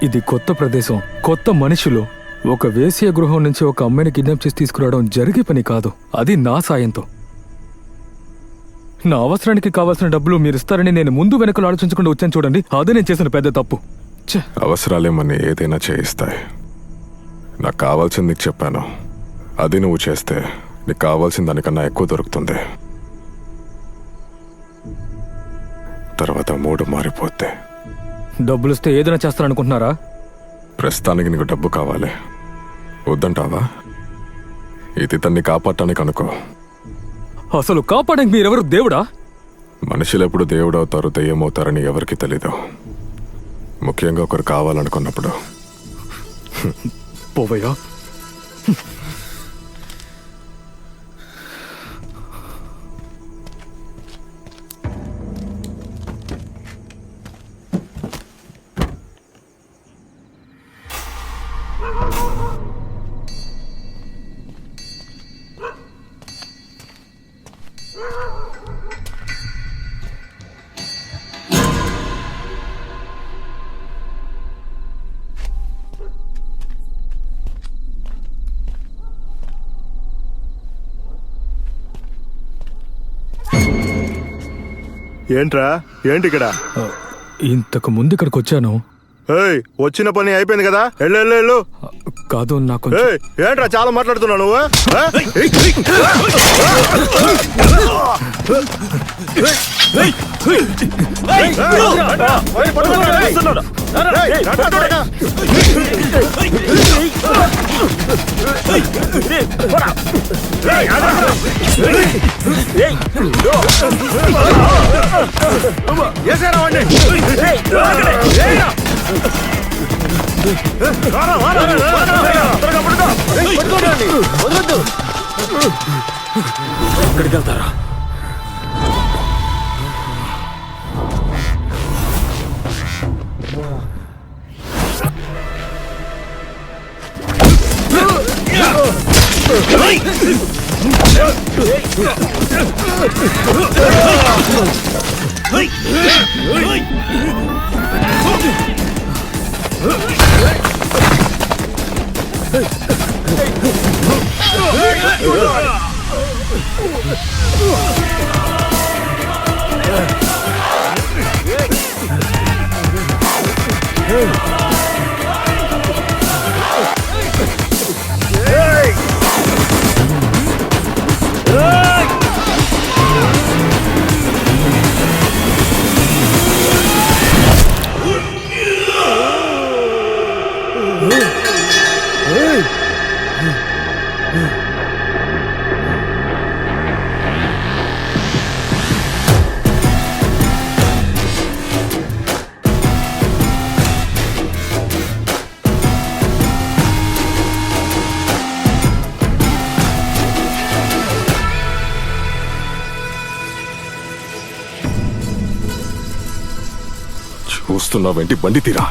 ఇది కొత్త ప్రదేశం, కొత్త మనుషులు. ఒక వేశ్య గృహం నుంచి ఒక అమ్మాయిని కిడ్నాప్ చేసి తీసుకురావడం జరిగే పని కాదు. అది నా సాయంతో. నా అవసరానికి కావాల్సిన డబ్బులు మీరు ఇస్తారని నేను ముందు వెనకలు ఆలోచించకుండా వచ్చాను చూడండి. అదే నేను చేసిన పెద్ద తప్పు. అవసరాలేమని ఏదైనా చేయిస్తాయి. నాకు కావాల్సింది నీకు చెప్పాను. అది నువ్వు చేస్తే నీకు కావాల్సిన దానికన్నా ఎక్కువ దొరుకుతుంది. తర్వాత మూడు మారిపోతే డబ్బులిస్తే ఏదైనా చేస్తారనుకుంటున్నారా? ప్రస్తుతానికి నీకు డబ్బు కావాలి. వద్దంటావా? ఇది తన్ని కాపాడటానికి అనుకో. అసలు కాపాడానికి మీరెవరు? దేవుడా? మనుషులు ఎప్పుడు దేవుడు అవుతారు, దెయ్యం అవుతారని ఎవరికి తెలీదు. ముఖ్యంగా ఒకరు కావాలనుకున్నప్పుడు. పోవయ్యా. ఏంట్రా? ఏంటి ఇక్కడ? ఇంతకు ముందు ఇక్కడికి వచ్చాను. వచ్చిన పని అయిపోయింది కదా, వెళ్ళు. కాదు, నాకు ఏంట్రా చాలా మాట్లాడుతున్నావు నువ్వు? ఎక్కడికి వెళ్తారా? చూస్తున్నావేంటి? బండి తీరా.